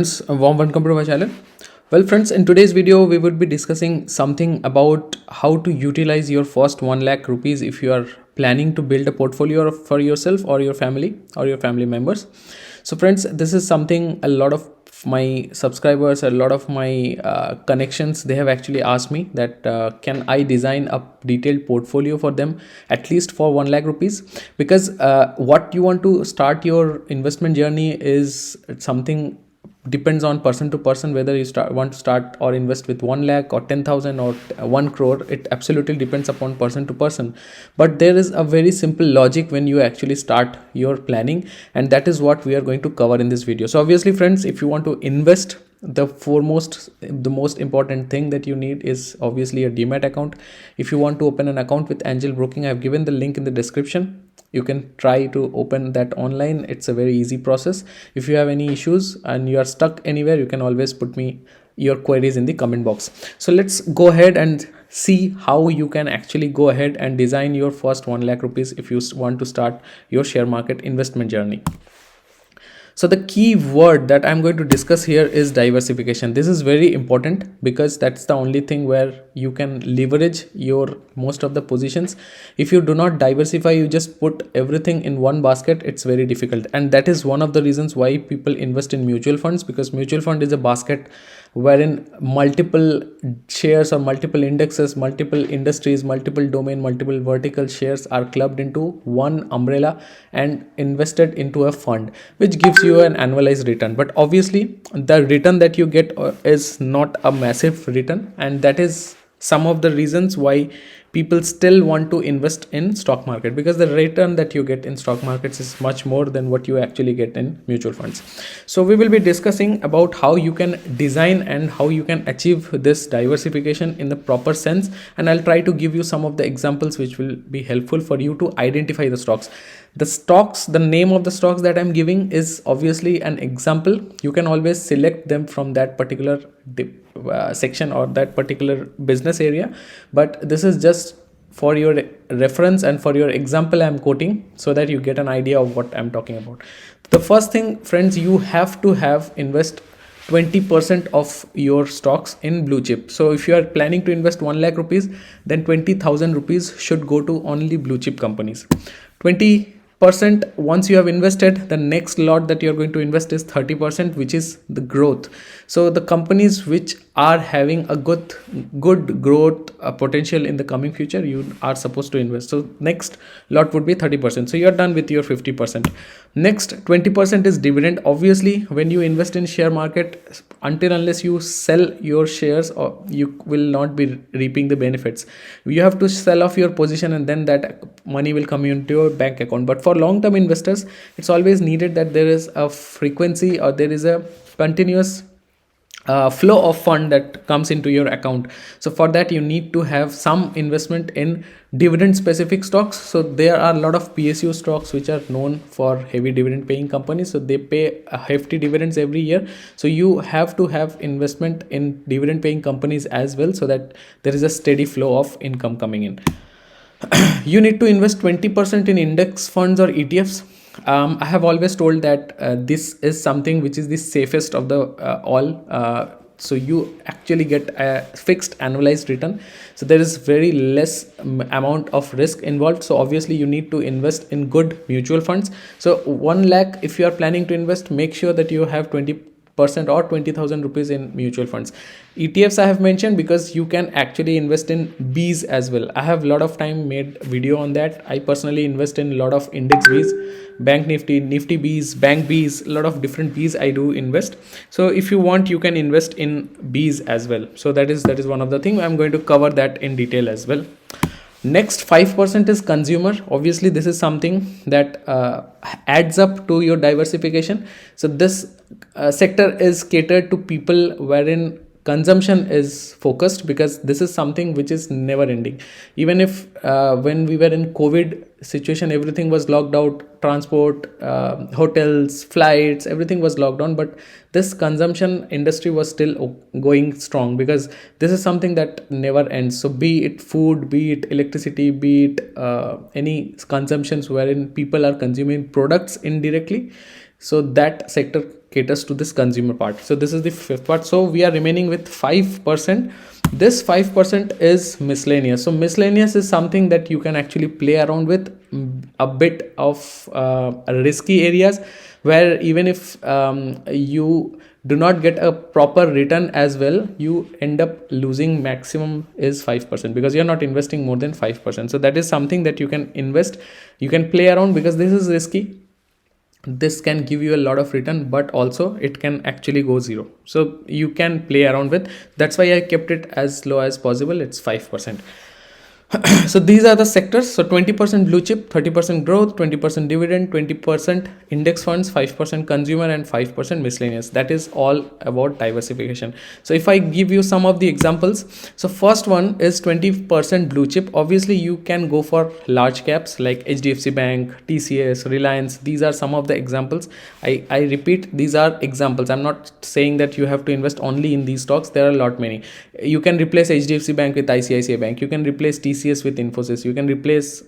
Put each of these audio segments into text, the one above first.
Friends, a warm welcome to my channel. Well, friends, in today's video, we would be discussing something about how to utilize your first 1 lakh rupees if you are planning to build a portfolio for yourself or your family members. So, friends, this is something a lot of my subscribers, a lot of my connections, they have actually asked me that can I design a detailed portfolio for them at least for 1 lakh rupees, because what you want to start your investment journey is something depends on person to person, whether you want to start or invest with 1 lakh or 10,000 or 1 crore. It absolutely depends upon person to person, but there is a very simple logic when you actually start your planning, and that is what we are going to cover in this video. So obviously, friends, if you want to invest, the most important thing that you need is obviously a demat account. If you want to open an account with Angel Broking, I have given the link in the description. You can try to open that online. It's a very easy process. If you have any issues and you are stuck anywhere, you can always put me your queries in the comment box. So let's go ahead and see how you can actually go ahead and design your first 1 lakh rupees if you want to start your share market investment journey. So the key word that I'm going to discuss here is diversification. This is very important because that's the only thing where you can leverage your most of the positions. If you do not diversify, you just put everything in one basket, it's very difficult. And that is one of the reasons why people invest in mutual funds, because mutual fund is a basket wherein multiple shares or multiple indexes, multiple industries, multiple domain, multiple vertical shares are clubbed into one umbrella and invested into a fund, which gives you an annualized return. But obviously the return that you get is not a massive return, and that is some of the reasons why people still want to invest in stock market, because the return that you get in stock markets is much more than what you actually get in mutual funds. So we will be discussing about how you can design and how you can achieve this diversification in the proper sense, and I'll try to give you some of the examples which will be helpful for you to identify the stocks. The name of the stocks that I'm giving is obviously an example. You can always select them from that particular section or that particular business area, but this is just for your reference and for your example I'm quoting, so that you get an idea of what I'm talking about. The first thing, friends, you have to have invest 20% of your stocks in blue chip. So if you are planning to invest 1 lakh rupees, then 20,000 rupees should go to only blue chip companies. 20%, once you have invested, the next lot that you're going to invest is 30%, which is the growth. So the companies which are having a good growth potential in the coming future, you are supposed to invest. So next lot would be 30%. So you're done with your 50%. Next 20% is dividend. Obviously when you invest in share market, until unless you sell your shares, or you will not be reaping the benefits. You have to sell off your position, and then that money will come into your bank account. But for long term investors, it's always needed that there is a frequency, or there is a continuous flow of fund that comes into your account. So for that you need to have some investment in dividend specific stocks. So there are a lot of PSU stocks which are known for heavy dividend paying companies, so they pay hefty dividends every year. So you have to have investment in dividend paying companies as well, so that there is a steady flow of income coming in. You need to invest 20% in index funds or ETFs. I have always told that this is something which is the safest of the all. So you actually get a fixed annualized return. So there is very less amount of risk involved. So obviously you need to invest in good mutual funds. So 1 lakh, if you are planning to invest, make sure that you have 20% or 20,000 rupees in mutual funds. ETFs I have mentioned because you can actually invest in Bs as well. I have a lot of time made video on that. I personally invest in a lot of index Bs, bank nifty Bs, bank Bs, a lot of different Bs I do invest. So if you want, you can invest in Bs as well. So that is one of the thing. I'm going to cover that in detail as well. Next 5% is consumer. Obviously this is something that adds up to your diversification. So this sector is catered to people wherein consumption is focused, because this is something which is never ending. Even if when we were in COVID situation, everything was locked out, transport, hotels, flights, everything was locked down, but this consumption industry was still going strong, because this is something that never ends. So be it food, be it electricity, be it any consumptions wherein people are consuming products indirectly, so that sector caters to this consumer part. So this is the fifth part. So we are remaining with 5%. This 5% is miscellaneous. So miscellaneous is something that you can actually play around with, a bit of risky areas, where even if you do not get a proper return as well, you end up losing. Maximum is 5% because you're not investing more than 5%. So that is something that you can invest, you can play around, because this is risky. This can give you a lot of return, but also it can actually go zero. So you can play around with. That's why I kept it as low as possible. It's 5%. So these are the sectors. So 20% blue chip, 30% growth, 20% dividend, 20% index funds, 5% consumer, and 5% miscellaneous. That is all about diversification. So if I give you some of the examples, so first one is 20% blue chip. Obviously you can go for large caps like HDFC Bank, TCS, Reliance. These are some of the examples. I repeat, these are examples. I'm not saying that you have to invest only in these stocks. There are a lot many. You can replace HDFC Bank with ICICI Bank. You can replace TCS with Infosys. You can replace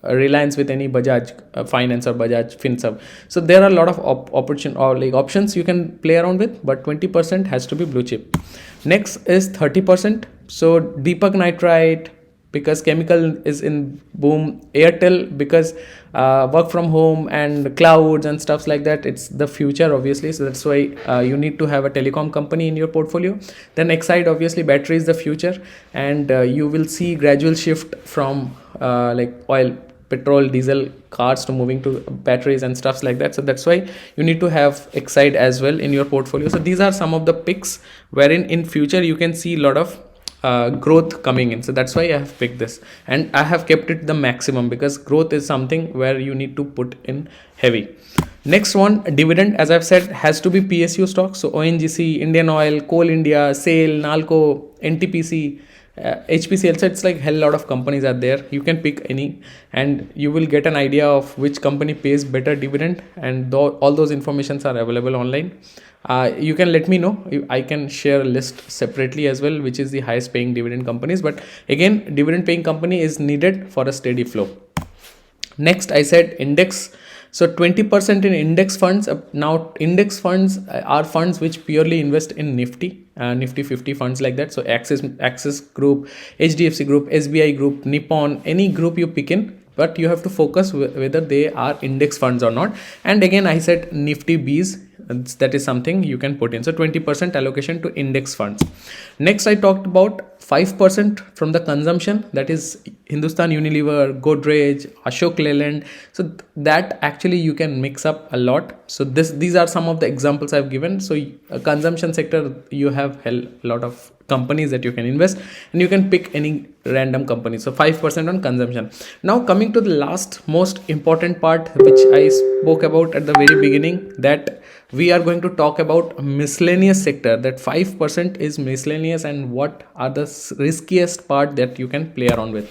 Reliance with any Bajaj Finance or Bajaj FinServ. So there are a lot of options you can play around with, but 20% has to be blue chip. Next is 30%. So Deepak Nitrite, because chemical is in boom. Airtel, because work from home and clouds and stuff like that, it's the future obviously. So that's why you need to have a telecom company in your portfolio. Then Exide, obviously battery is the future, and you will see gradual shift from like oil, petrol, diesel cars to moving to batteries and stuffs like that. So that's why you need to have Exide as well in your portfolio. So these are some of the picks wherein in future you can see a lot of growth coming in. So that's why I have picked this, and I have kept it the maximum, because growth is something where you need to put in heavy. Next one, dividend, as I've said, has to be PSU stocks. So ONGC, Indian Oil, Coal India, SAIL, NALCO, NTPC, HPCL. So it's like hell lot of companies are there. You can pick any, and you will get an idea of which company pays better dividend, and all those informations are available online. You can let me know. I can share a list separately as well, which is the highest paying dividend companies. But again, dividend paying company is needed for a steady flow. Next, I said index. So 20% in index funds. Now index funds are funds which purely invest in Nifty, Nifty 50 funds like that. So Axis Group, HDFC Group, SBI Group, Nippon, any group you pick in, but you have to focus whether they are index funds or not. And again, I said Nifty Bs, that is something you can put in. So 20% allocation to index funds. Next, I talked about 5% from the consumption, that is Hindustan Unilever, Godrej, Ashok Leyland. So that actually you can mix up a lot. So these are some of the examples I've given. So consumption sector, you have a lot of companies that you can invest, and you can pick any random company. So 5% on consumption. Now coming to the last most important part, which I spoke about at the very beginning, that we are going to talk about miscellaneous sector. That 5% is miscellaneous, and what are the riskiest part that you can play around with.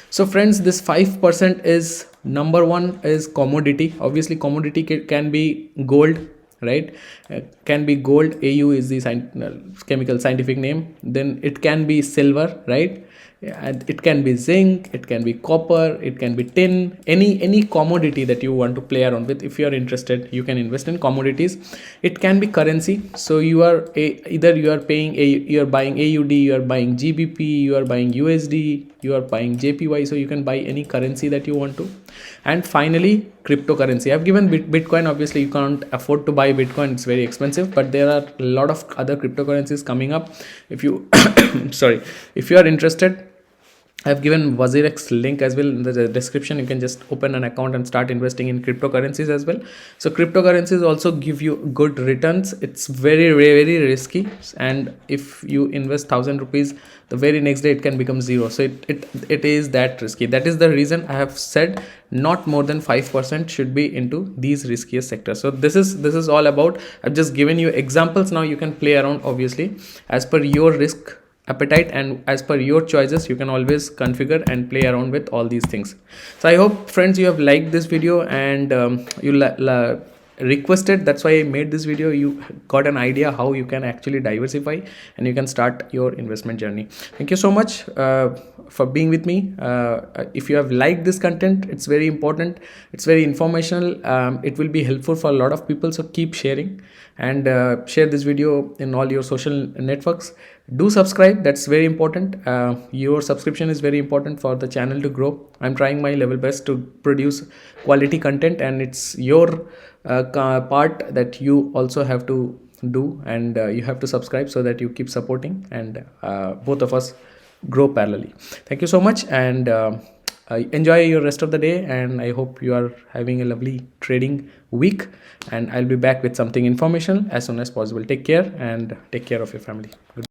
So friends, this 5% is, number one is commodity. Obviously commodity can be gold, right? Can be gold. AU is the chemical scientific name. Then it can be silver, right? And it can be zinc, it can be copper, it can be tin, any commodity that you want to play around with. If you are interested, you can invest in commodities. It can be currency. So you are either you are buying AUD, you are buying GBP, you are buying USD, you are buying JPY. So you can buy any currency that you want to. And finally, cryptocurrency. I've given Bitcoin. Obviously you can't afford to buy Bitcoin, it's very expensive, but there are a lot of other cryptocurrencies coming up. If you if you are interested, I've given WazirX link as well in the description. You can just open an account and start investing in cryptocurrencies as well. So cryptocurrencies also give you good returns. It's very, very risky, and if you invest 1,000 rupees, the very next day it can become zero. So it is that risky. That is the reason I have said not more than 5% should be into these riskiest sectors. So this is all about, I've just given you examples. Now you can play around obviously as per your risk appetite, and as per your choices. You can always configure and play around with all these things. So I hope friends you have liked this video, and requested. That's why I made this video. You got an idea how you can actually diversify and you can start your investment journey. Thank you so much for being with me. If you have liked this content, it's very important, it's very informational, it will be helpful for a lot of people, so keep sharing and share this video in all your social networks. Do subscribe, that's very important. Your subscription is very important for the channel to grow. I'm trying my level best to produce quality content, and it's your part that you also have to do, and you have to subscribe so that you keep supporting, and both of us grow parallelly. Thank you so much, and enjoy your rest of the day, and I hope you are having a lovely trading week, and I'll be back with something informational as soon as possible. Take care, and take care of your family. Goodbye.